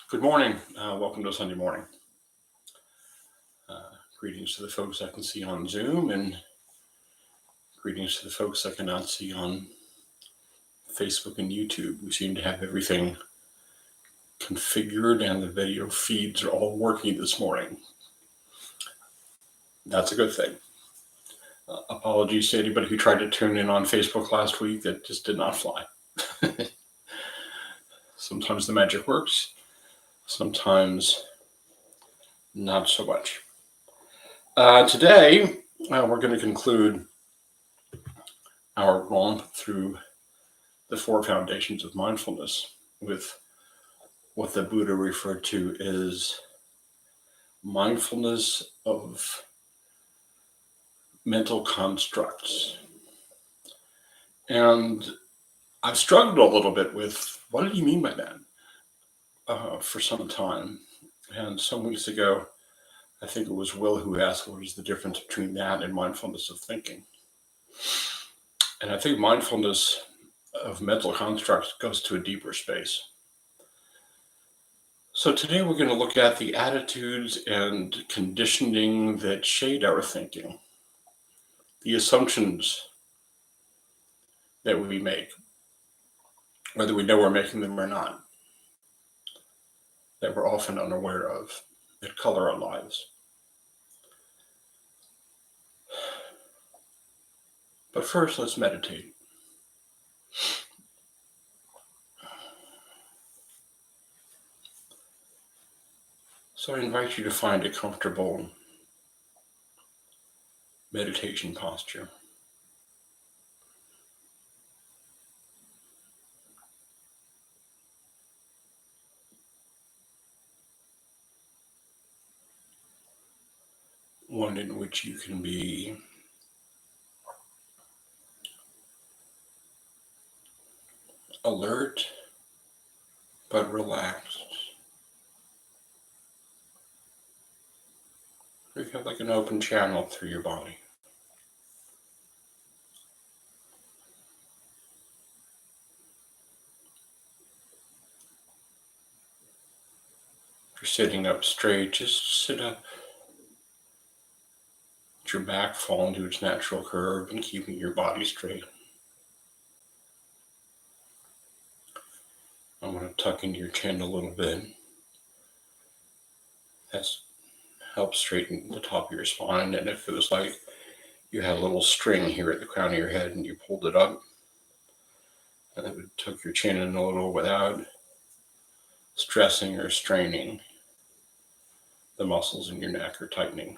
Good morning. Welcome to Sunday morning. Greetings to the folks I can see on Zoom and greetings to the folks I cannot see on Facebook and YouTube. We seem to have everything configured and the video feeds are all working this morning. That's a good thing. Apologies to anybody who tried to tune in on Facebook last week. That just did not fly. Sometimes the magic works, sometimes not so much. Today, we're going to conclude our romp through the four foundations of mindfulness with what the Buddha referred to as mindfulness of mental constructs. And I've struggled a little bit with what did he mean by that for some time. And some weeks ago, I think it was Will who asked what is the difference between that and mindfulness of thinking. And I think mindfulness of mental constructs goes to a deeper space. So today we're going to look at the attitudes and conditioning that shade our thinking, the assumptions that we make, whether we know we're making them or not, that we're often unaware of, that color our lives. But first, let's meditate. So I invite you to find a comfortable meditation posture. One in which you can be alert but relaxed. You have like an open channel through your body. If you're sitting up straight, just sit up. Let your back fall into its natural curve and keeping your body straight. I'm going to tuck into your chin a little bit. That's helps straighten the top of your spine. And if it was like you had a little string here at the crown of your head and you pulled it up, and it would tuck your chin in a little without stressing or straining the muscles in your neck or tightening.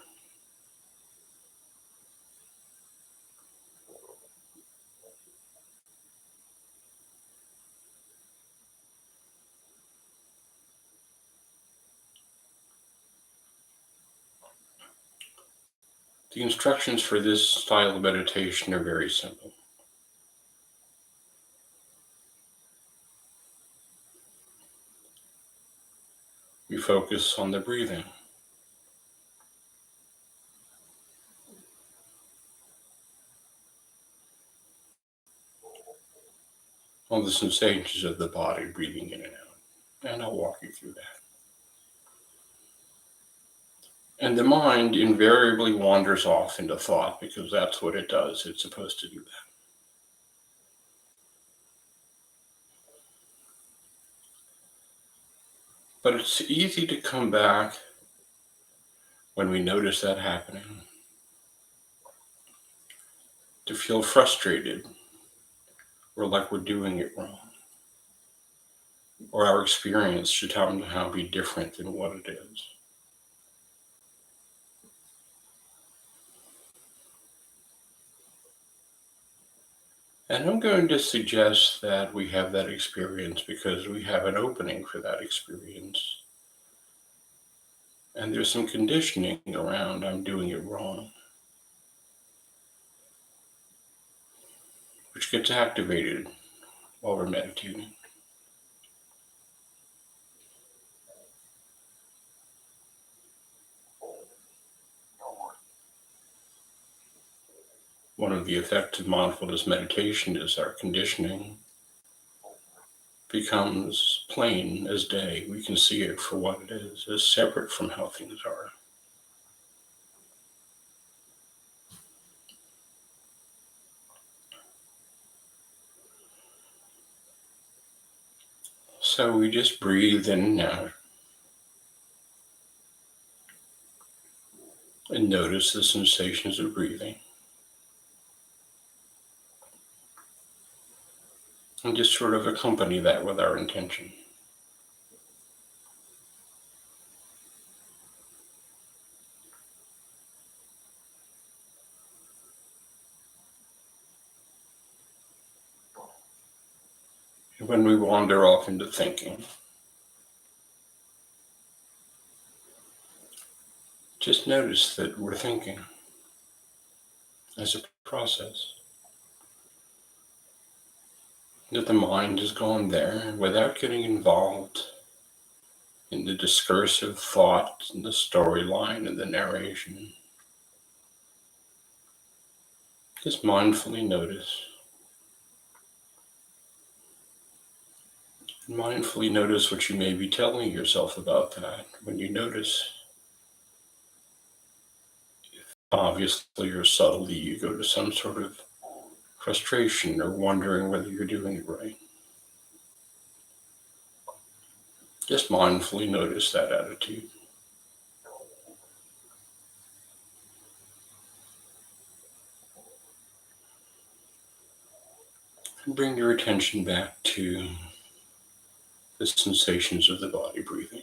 The instructions for this style of meditation are very simple. We focus on the breathing. On the sensations of the body breathing in and out. And I'll walk you through that. And the mind invariably wanders off into thought because that's what it does. It's supposed to do that. But it's easy to come back when we notice that happening, to feel frustrated or like we're doing it wrong, or our experience should somehow be different than what it is. And I'm going to suggest that we have that experience because we have an opening for that experience. And there's some conditioning around I'm doing it wrong, which gets activated while we're meditating. One of the effects of mindfulness meditation is our conditioning becomes plain as day. We can see it for what it is, as separate from how things are. So we just breathe in and out and notice the sensations of breathing. And just sort of accompany that with our intention. And when we wander off into thinking, just notice that we're thinking as a process. That the mind has gone there without getting involved in the discursive thought and the storyline and the narration. Just mindfully notice. Mindfully notice what you may be telling yourself about that. When you notice, obviously or subtly, you go to some sort of frustration or wondering whether you're doing it right. Just mindfully notice that attitude. And bring your attention back to the sensations of the body breathing.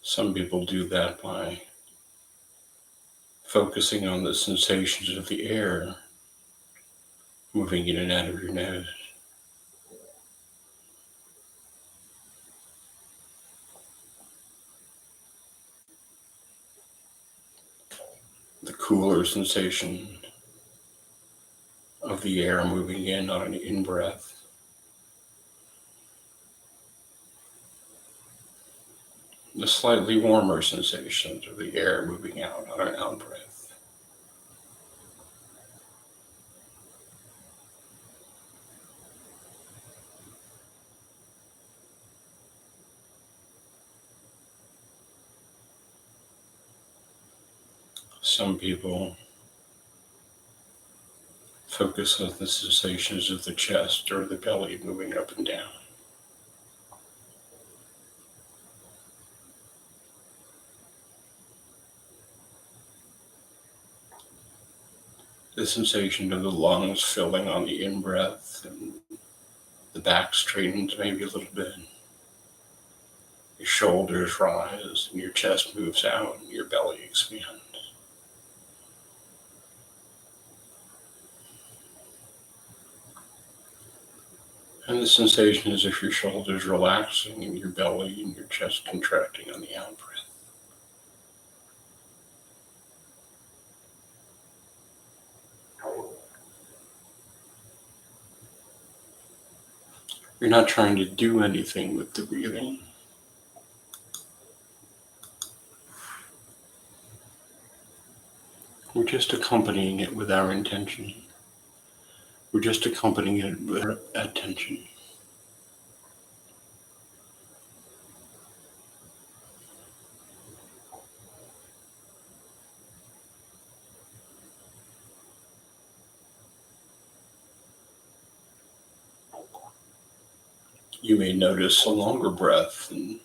Some people do that by focusing on the sensations of the air moving in and out of your nose. The cooler sensation of the air moving in on an in-breath. The slightly warmer sensations of the air moving out on an out-breath. Some people focus on the sensations of the chest or the belly moving up and down. The sensation of the lungs filling on the in-breath and the back straightens maybe a little bit. Your shoulders rise and your chest moves out and your belly expands. And the sensation is if your shoulders relaxing and your belly and your chest contracting on the out breath. You're not trying to do anything with the breathing. We're just accompanying it with our intention. We're just accompanying it with our attention. You may notice a longer breath and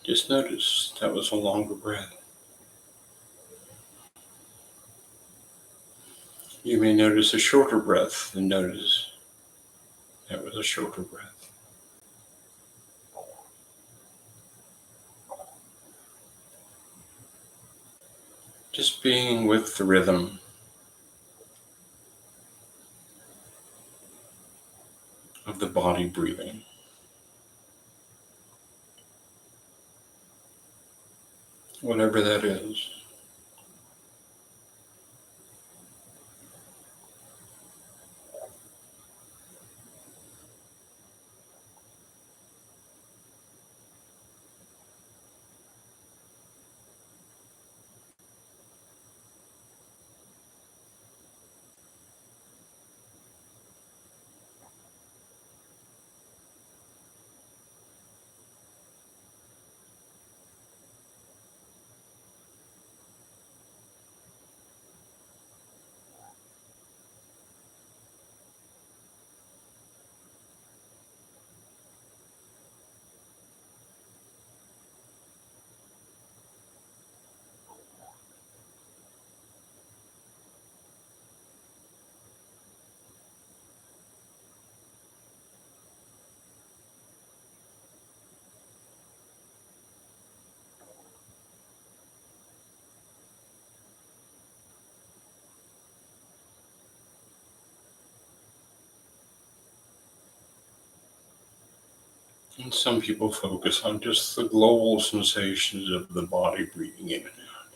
just notice that was a longer breath. You may notice a shorter breath and notice that was a shorter breath. Just being with the rhythm of the body breathing. Whatever that is. And some people focus on just the global sensations of the body breathing in and out.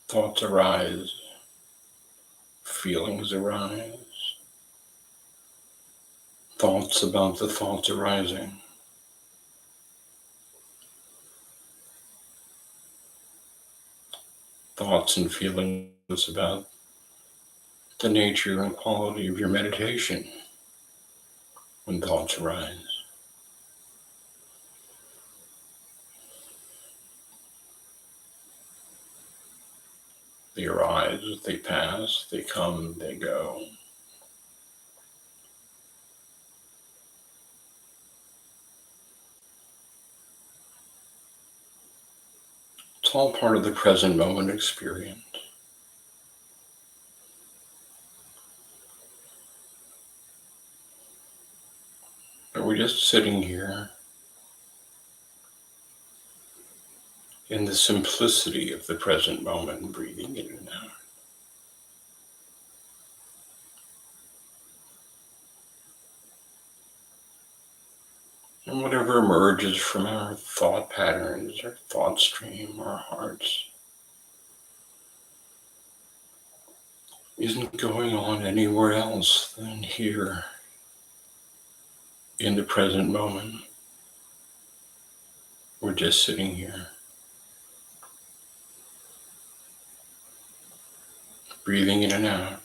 Thoughts arise, feelings arise, thoughts about the thoughts arising. thoughts and feelings about the nature and quality of your meditation when thoughts arise. They arise, they pass, they come, they go. It's all part of the present moment experience. But we're just sitting here in the simplicity of the present moment and breathing in and out. And whatever emerges from our thought patterns, our thought stream, our hearts, isn't going on anywhere else than here in the present moment. We're just sitting here, breathing in and out.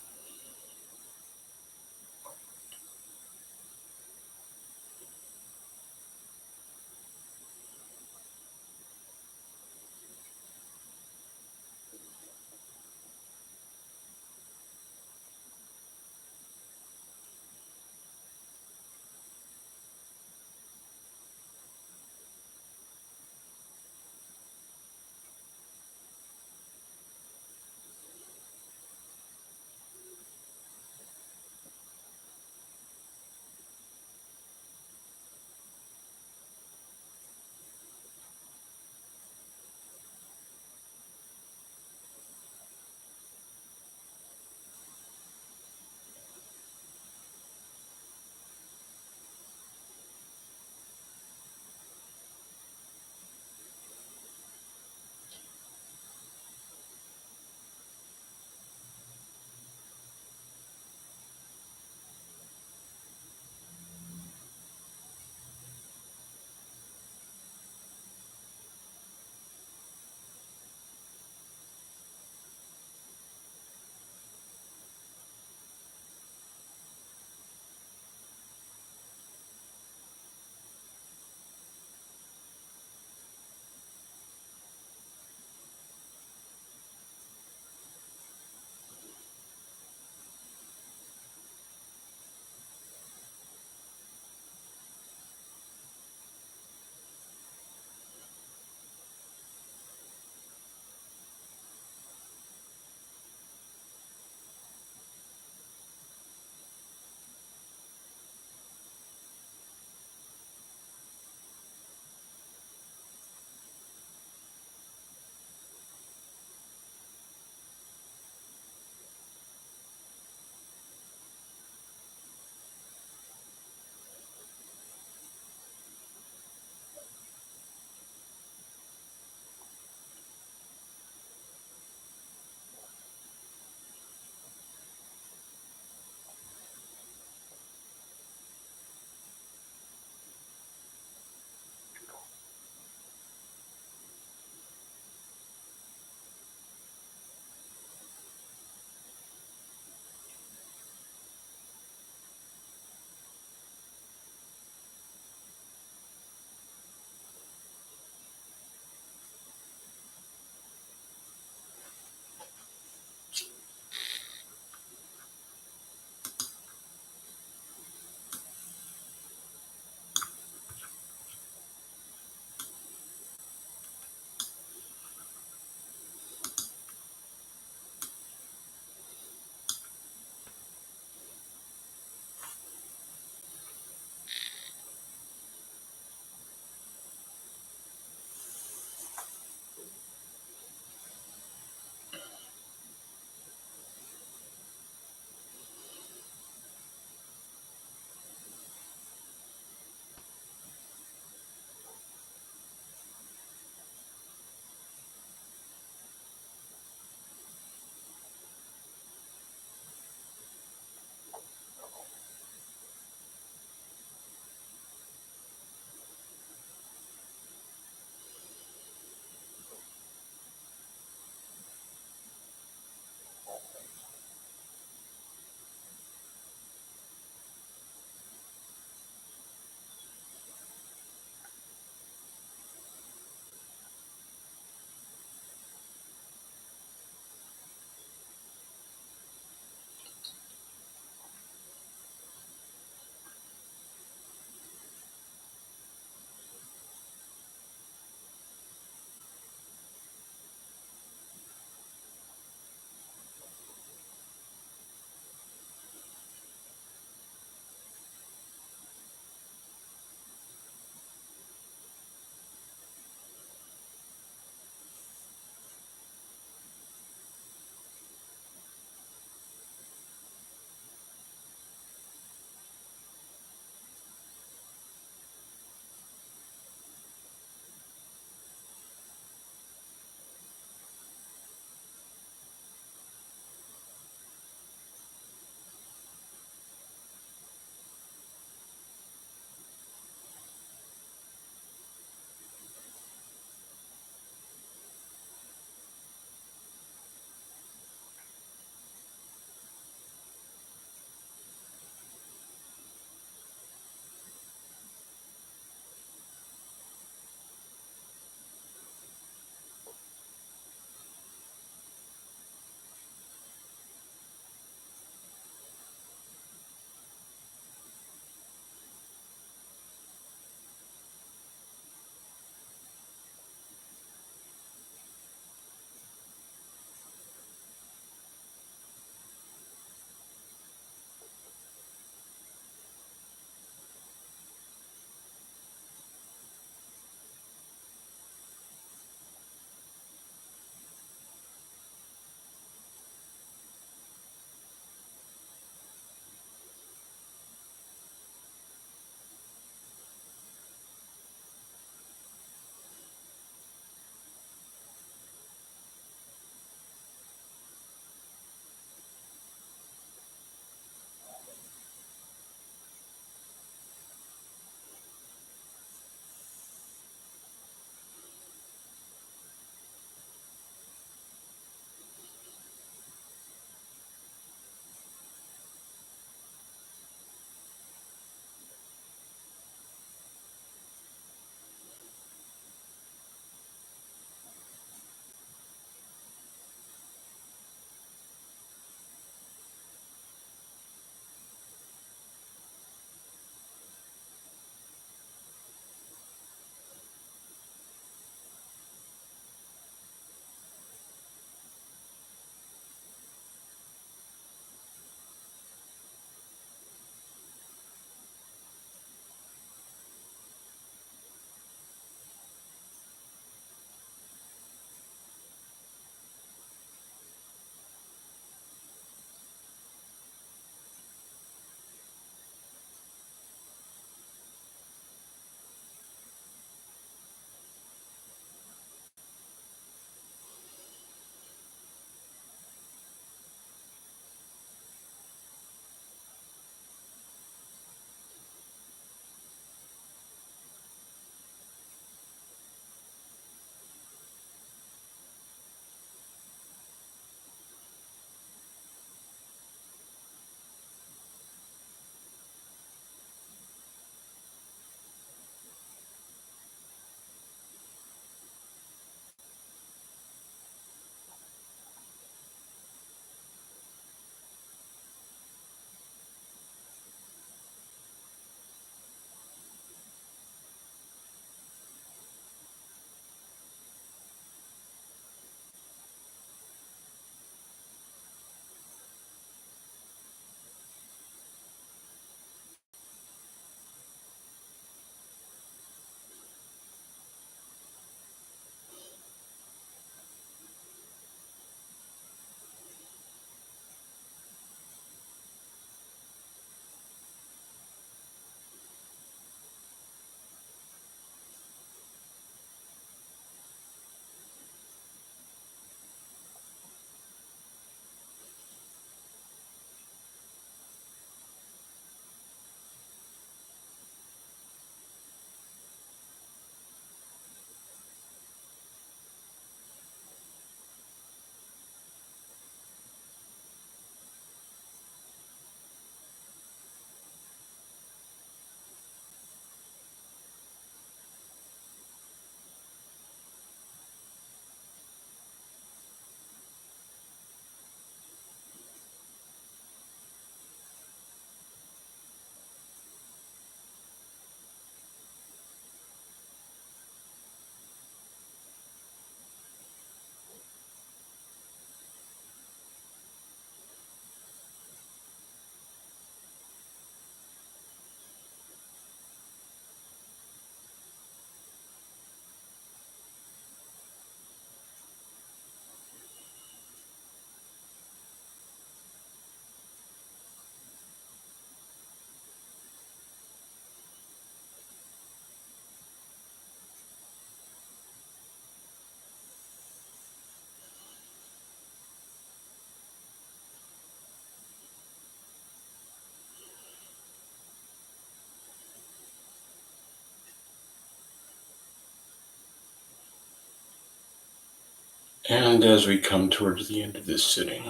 And as we come towards the end of this sitting,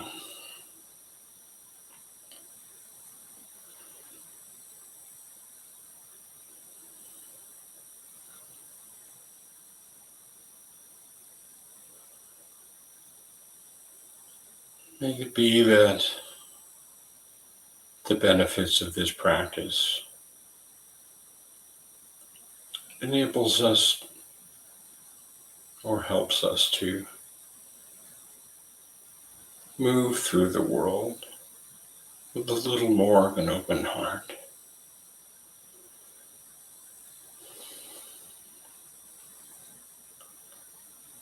may it be that the benefits of this practice enables us or helps us to move through the world with a little more of an open heart,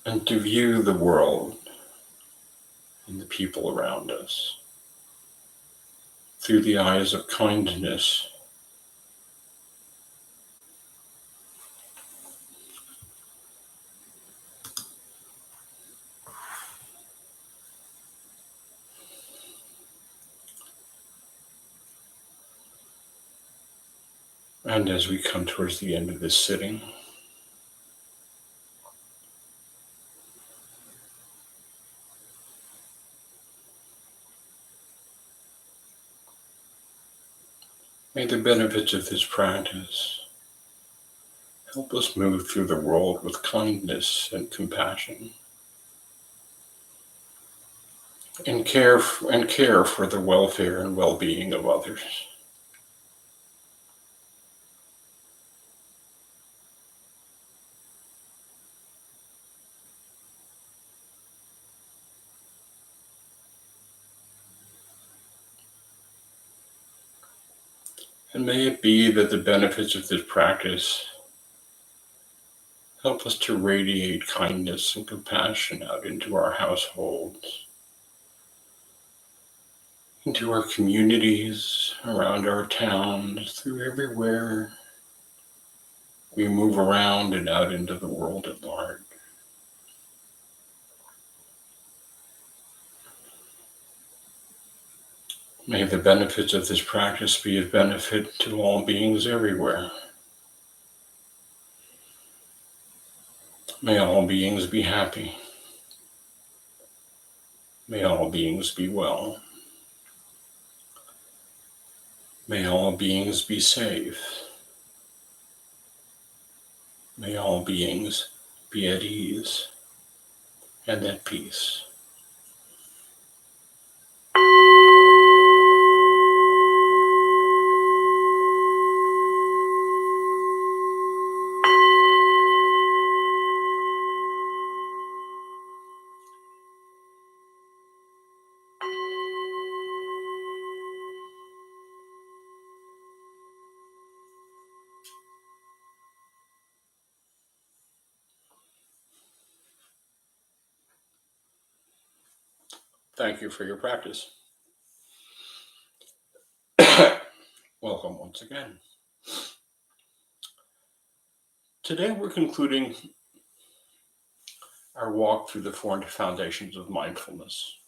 and to view the world and the people around us through the eyes of kindness and as we come towards the end of this sitting, may the benefits of this practice help us move through the world with kindness and compassion, and care for the welfare and well-being of others. And may it be that the benefits of this practice help us to radiate kindness and compassion out into our households, into our communities, around our towns, through everywhere we move around and out into the world at large. May the benefits of this practice be of benefit to all beings everywhere. May all beings be happy. May all beings be well. May all beings be safe. May all beings be at ease and at peace. Thank you for your practice. Welcome once again. Today we're concluding our walk through the four foundations of mindfulness.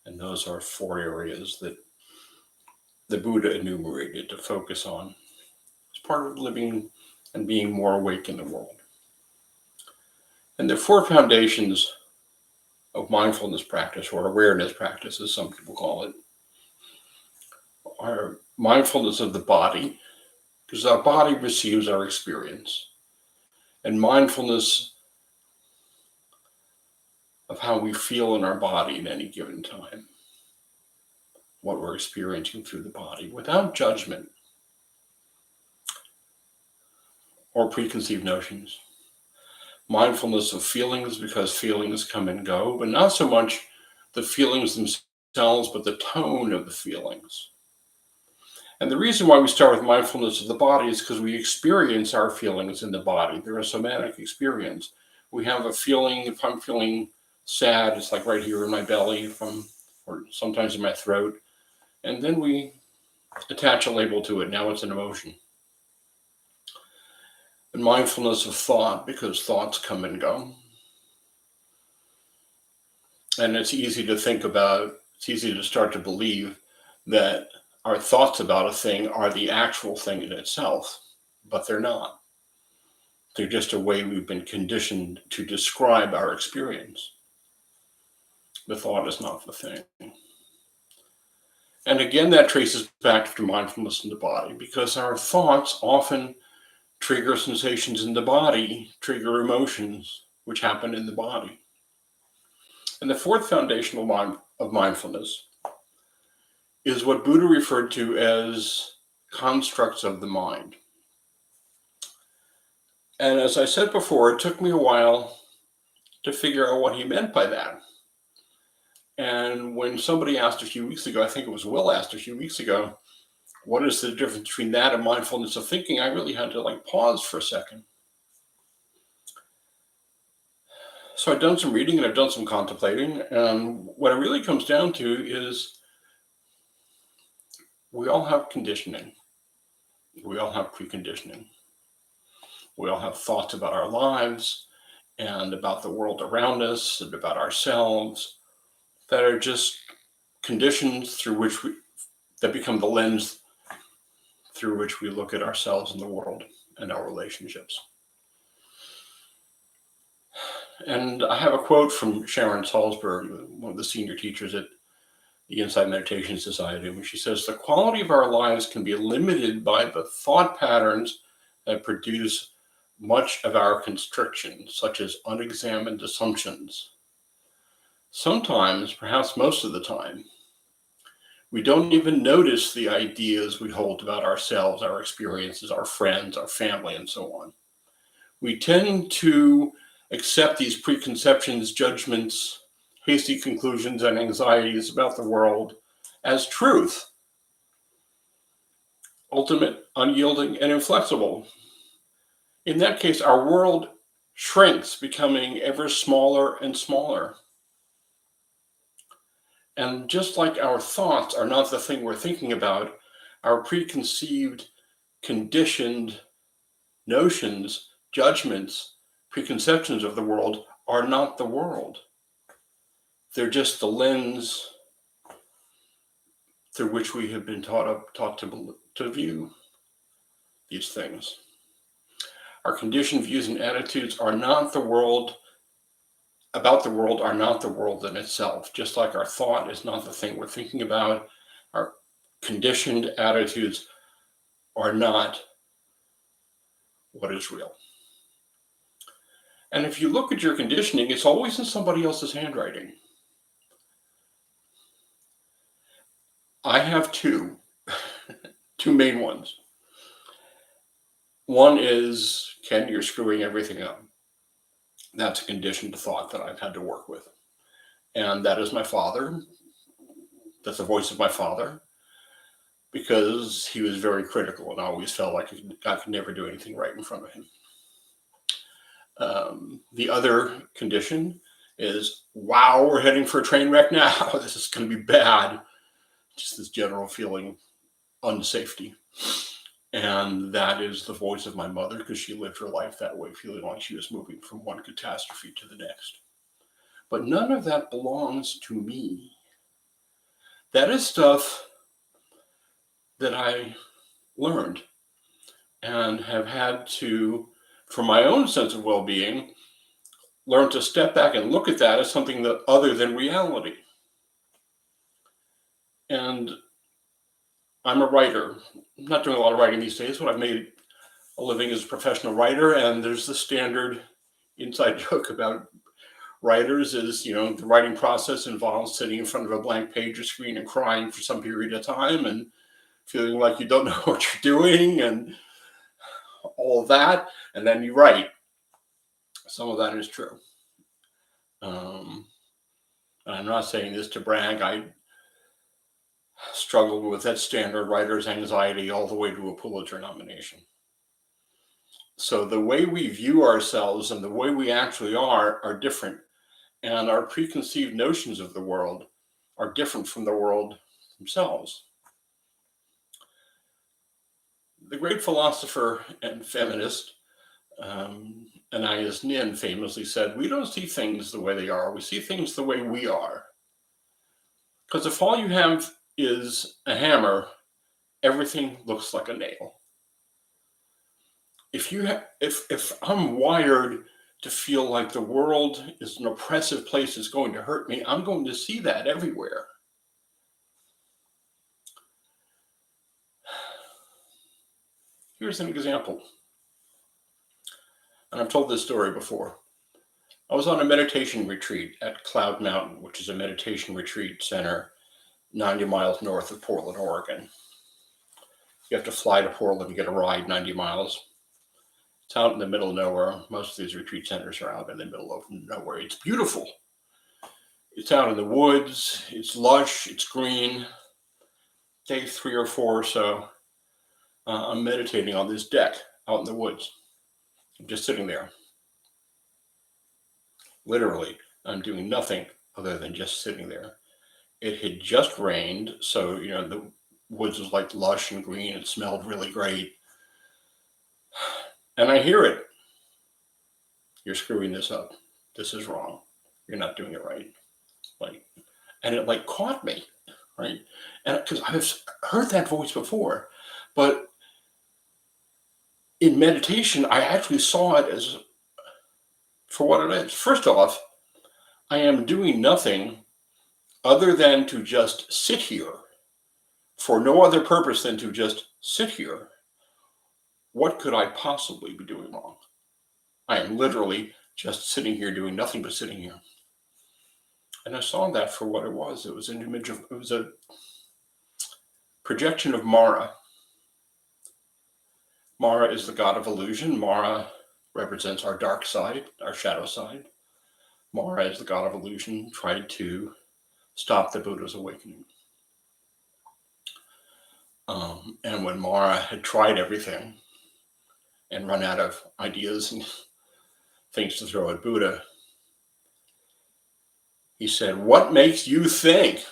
And those are four areas that the Buddha enumerated to focus on as part of living and being more awake in the world. And the four foundations of mindfulness practice, or awareness practice, as some people call it, are mindfulness of the body, because our body receives our experience, and mindfulness of how we feel in our body at any given time, what we're experiencing through the body, without judgment or preconceived notions. Mindfulness of feelings, because feelings come and go, but not so much the feelings themselves, but the tone of the feelings. And the reason why we start with mindfulness of the body is because we experience our feelings in the body. They're a somatic experience. We have a feeling. If I'm feeling sad, it's like right here in my belly, or sometimes in my throat. And then we attach a label to it. Now it's an emotion. And mindfulness of thought, because thoughts come and go. And it's easy to think about, it's easy to start to believe that our thoughts about a thing are the actual thing in itself, but they're not. They're just a way we've been conditioned to describe our experience. The thought is not the thing. And again, that traces back to mindfulness in the body, because our thoughts often trigger sensations in the body, trigger emotions which happen in the body. And the fourth foundational of mindfulness is what Buddha referred to as constructs of the mind. And as I said before, it took me a while to figure out what he meant by that. And when somebody asked a few weeks ago, I think it was Will asked a few weeks ago, what is the difference between that and mindfulness of thinking? I really had to pause for a second. So I've done some reading and I've done some contemplating. And what it really comes down to is we all have conditioning. We all have preconditioning. We all have thoughts about our lives and about the world around us and about ourselves that are just conditions that become the lens through which we look at ourselves and the world and our relationships. And I have a quote from Sharon Salzberg, one of the senior teachers at the Insight Meditation Society, where she says, the quality of our lives can be limited by the thought patterns that produce much of our constriction, such as unexamined assumptions. Sometimes, perhaps most of the time, we don't even notice the ideas we hold about ourselves, our experiences, our friends, our family, and so on. We tend to accept these preconceptions, judgments, hasty conclusions, and anxieties about the world as truth, ultimate, unyielding, and inflexible. In that case, our world shrinks, becoming ever smaller and smaller. And just like our thoughts are not the thing we're thinking about, our preconceived, conditioned notions, judgments, preconceptions of the world are not the world. They're just the lens through which we have been taught to view these things. Our conditioned views and attitudes are not the world, about the world are not the world in itself. Just like our thought is not the thing we're thinking about, our conditioned attitudes are not what is real. And if you look at your conditioning, it's always in somebody else's handwriting. I have two main ones. One is, Ken, you're screwing everything up. That's a conditioned thought that I've had to work with. And that is my father. That's the voice of my father, because he was very critical and I always felt like I could never do anything right in front of him. The other condition is, wow, we're heading for a train wreck now. This is going to be bad. Just this general feeling unsafety. And that is the voice of my mother, because she lived her life that way, feeling like she was moving from one catastrophe to the next. But none of that belongs to me. That is stuff that I learned and have had to, for my own sense of well-being, learn to step back and look at that as something that other than reality. And I'm a writer. I'm not doing a lot of writing these days, but I've made a living as a professional writer. And there's the standard inside joke about writers is, the writing process involves sitting in front of a blank page or screen and crying for some period of time and feeling like you don't know what you're doing and all of that. And then you write. Some of that is true. And I'm not saying this to brag. I struggled with that standard writer's anxiety all the way to a Pulitzer nomination. So the way we view ourselves and the way we actually are different. And our preconceived notions of the world are different from the world themselves. The great philosopher and feminist, Anais Nin, famously said, we don't see things the way they are. We see things the way we are. Because if all you have is a hammer, everything looks like a nail. If I'm wired to feel like the world is an oppressive place that's going to hurt me, I'm going to see that everywhere. Here's an example. And I've told this story before. I was on a meditation retreat at Cloud Mountain, which is a meditation retreat center 90 miles north of Portland, Oregon. You have to fly to Portland to get a ride 90 miles. It's out in the middle of nowhere. Most of these retreat centers are out in the middle of nowhere. It's beautiful. It's out in the woods. It's lush. It's green. Day 3 or 4 or so, I'm meditating on this deck out in the woods. I'm just sitting there. Literally, I'm doing nothing other than just sitting there. It had just rained, so the woods was like lush and green. It smelled really great. And I hear it. You're screwing this up. This is wrong. You're not doing it right. And it caught me, right? And because I've heard that voice before, but in meditation, I actually saw it as for what it is. First off, I am doing nothing other than to just sit here for no other purpose than to just sit here. What could I possibly be doing wrong? I am literally just sitting here doing nothing but sitting here. And I saw that for what it was. It was an image of, it was a projection of Mara. Mara is the god of illusion. Mara represents our dark side, our shadow side. Mara is the god of illusion, tried to stop the Buddha's awakening. And when Mara had tried everything and run out of ideas and things to throw at Buddha, he said, "What makes you think?"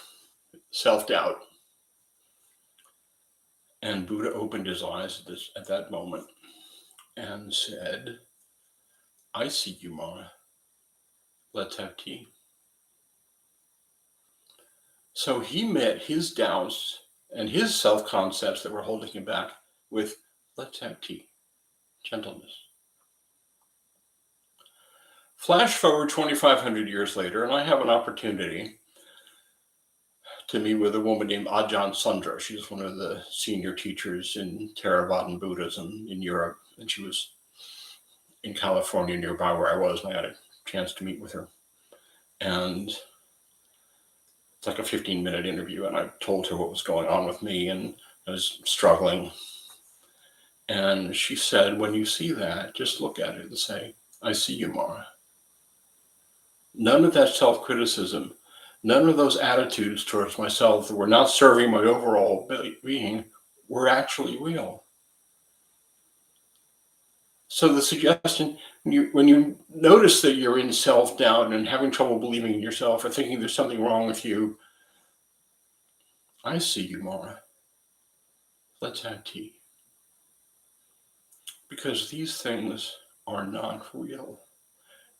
Self-doubt. And Buddha opened his eyes at that moment and said, "I see you, Mara. Let's have tea." So he met his doubts and his self-concepts that were holding him back with, "Let's have tea." Gentleness. Flash forward 2,500 years later, and I have an opportunity to meet with a woman named Ajahn Sundra. She's one of the senior teachers in Theravadan Buddhism in Europe, and she was in California nearby where I was, and I had a chance to meet with her. And it's like a 15-minute interview, and I told her what was going on with me, and I was struggling. And she said, "When you see that, just look at it and say, 'I see you, Mara.'" None of that self-criticism, none of those attitudes towards myself that were not serving my overall being were actually real. So the suggestion, when you notice that you're in self-doubt and having trouble believing in yourself or thinking there's something wrong with you, "I see you, Mara. Let's have tea." Because these things are not real.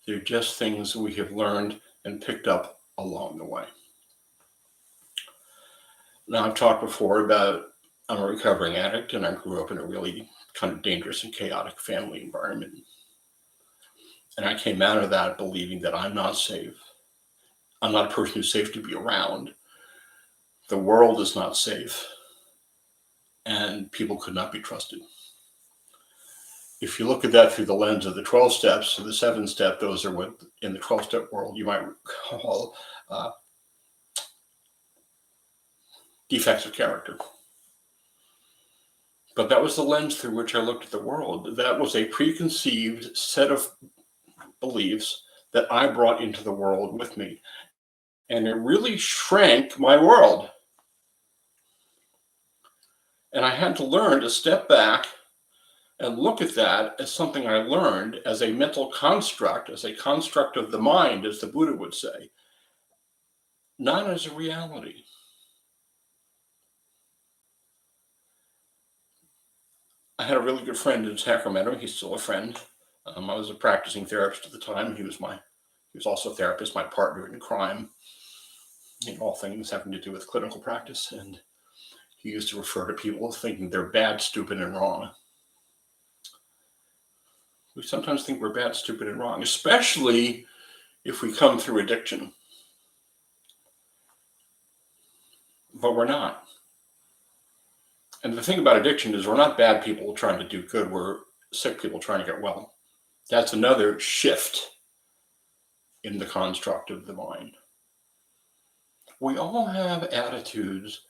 They're just things we have learned and picked up along the way. Now, I've talked before about I'm a recovering addict, and I grew up in a really kind of dangerous and chaotic family environment. And I came out of that believing that I'm not safe. I'm not a person who's safe to be around. The world is not safe, and people could not be trusted. If you look at that through the lens of the 12 steps, or the 7-step, those are what in the 12-step world you might call defects of character. But that was the lens through which I looked at the world. That was a preconceived set of beliefs that I brought into the world with me. And it really shrank my world. And I had to learn to step back and look at that as something I learned as a mental construct, as a construct of the mind, as the Buddha would say, not as a reality. I had a really good friend in Sacramento. He's still a friend. I was a practicing therapist at the time. He was also a therapist, my partner in crime, in all things having to do with clinical practice. And he used to refer to people as thinking they're bad, stupid, and wrong. We sometimes think we're bad, stupid, and wrong, especially if we come through addiction. But we're not. And the thing about addiction is we're not bad people trying to do good. We're sick people trying to get well. That's another shift in the construct of the mind. We all have attitudes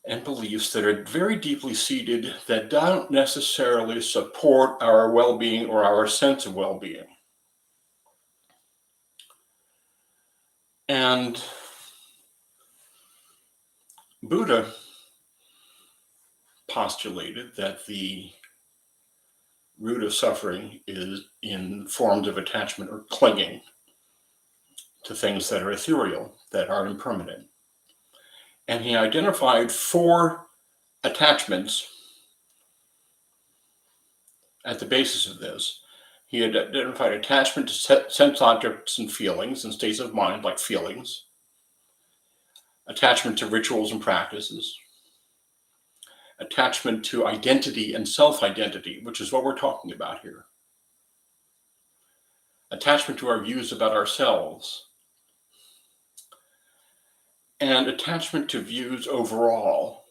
and beliefs that are very deeply seated that don't necessarily support our well-being or our sense of well-being. And Buddha postulated that the root of suffering is in forms of attachment or clinging to things that are ethereal, that are impermanent. And he identified 4 attachments at the basis of this. He had identified attachment to sense objects and feelings and states of mind like feelings, attachment to rituals and practices, attachment to identity and self-identity, which is what we're talking about here, attachment to our views about ourselves, and attachment to views overall.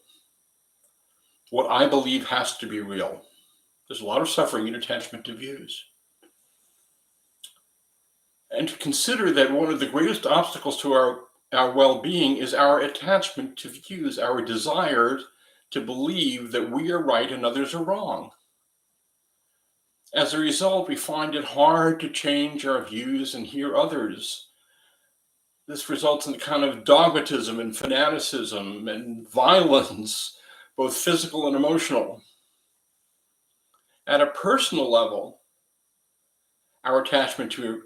What I believe has to be real. There's a lot of suffering in attachment to views. And to consider that one of the greatest obstacles to our well-being is our attachment to views, our desire to believe that we are right and others are wrong. As a result, we find it hard to change our views and hear others. This results in a kind of dogmatism and fanaticism and violence, both physical and emotional. At a personal level, our attachment to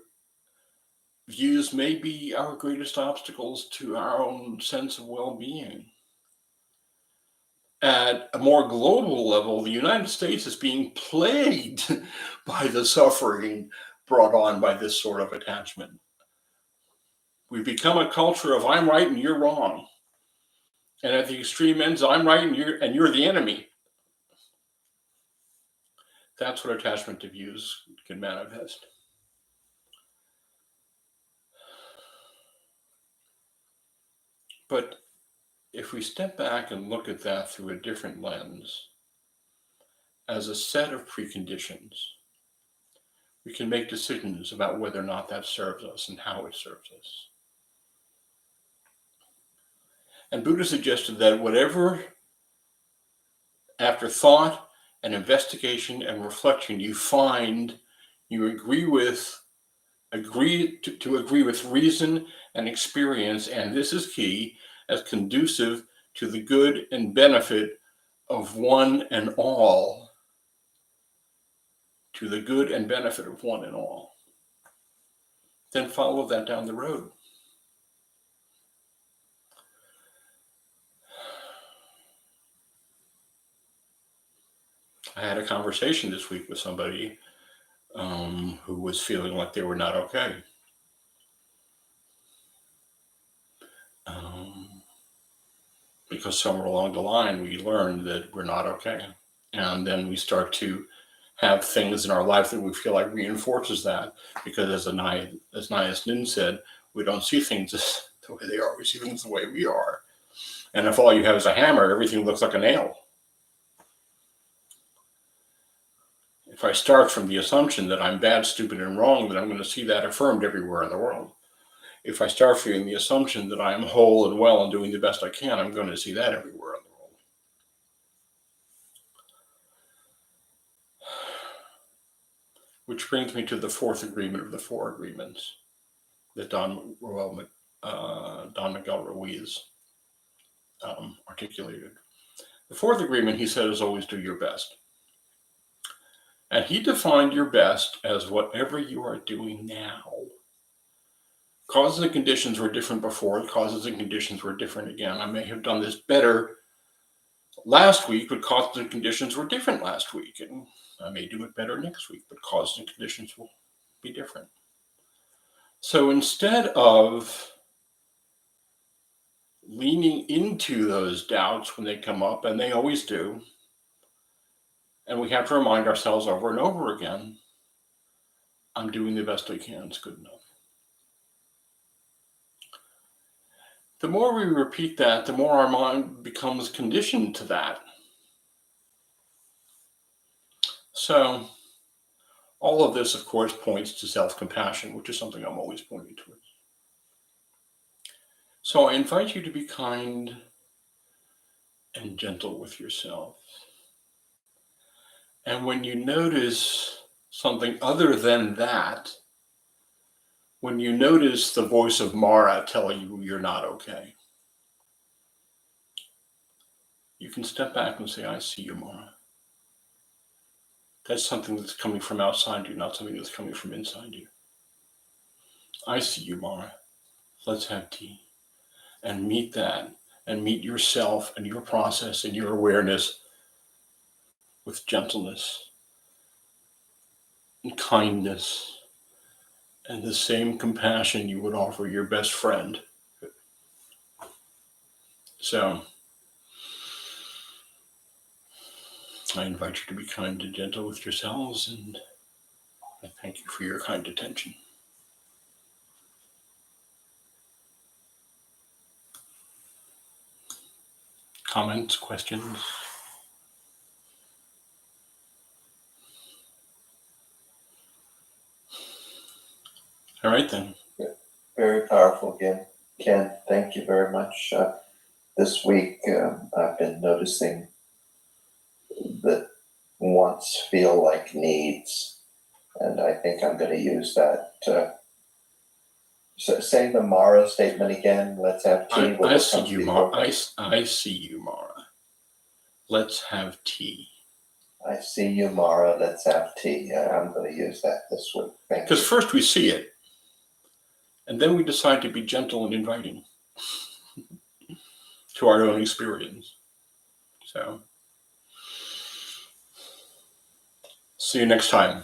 views may be our greatest obstacles to our own sense of well-being. At a more global level, the United States is being plagued by the suffering brought on by this sort of attachment. We've become a culture of I'm right and you're wrong. And at the extreme ends, I'm right and you're the enemy. That's what attachment to views can manifest. But if we step back and look at that through a different lens, as a set of preconditions, we can make decisions about whether or not that serves us and how it serves us. And Buddha suggested that whatever, after thought and investigation and reflection, you find you agree with reason and experience, and this is key, as conducive to the good and benefit of one and all, to the good and benefit of one and all, then follow that down the road. I had a conversation this week with somebody who was feeling like they were not okay. Because somewhere along the line, we learned that we're not okay. And then we start to have things in our life that we feel like reinforces that. Because as Nais Nin said, we don't see things the way they are. We see things the way we are. And if all you have is a hammer, everything looks like a nail. If I start from the assumption that I'm bad, stupid, and wrong, then I'm going to see that affirmed everywhere in the world. If I start from the assumption that I'm whole and well and doing the best I can, I'm going to see that everywhere in the world. Which brings me to the 4th agreement of the 4 agreements that Don Miguel Ruiz articulated. The 4th agreement, he said, is always do your best. And he defined your best as whatever you are doing now. Causes and conditions were different before. Causes and conditions were different again. I may have done this better last week, but causes and conditions were different last week. And I may do it better next week, but causes and conditions will be different. So instead of leaning into those doubts when they come up, and they always do, And we have to remind ourselves over and over again, I'm doing the best I can, it's good enough. The more we repeat that, the more our mind becomes conditioned to that. So all of this, of course, points to self-compassion, which is something I'm always pointing towards. So I invite you to be kind and gentle with yourself. And when you notice something other than that, when you notice the voice of Mara telling you you're not okay, you can step back and say, I see you, Mara. That's something that's coming from outside you, not something that's coming from inside you. I see you, Mara. Let's have tea. And meet that, and meet yourself and your process and your awareness with gentleness and kindness and the same compassion you would offer your best friend. So I invite you to be kind and gentle with yourselves, and I thank you for your kind attention. Comments, questions? All right, then. Very powerful again. Ken, thank you very much. This week, I've been noticing that wants feel like needs, and I think I'm going to use that. Say the Mara statement again. Let's have tea. I see you, Mara. I see you, Mara. Let's have tea. I see you, Mara. Let's have tea. I'm going to use that this week. Thank you. Because first we see it, and then we decide to be gentle and inviting to our own experience. So, see you next time.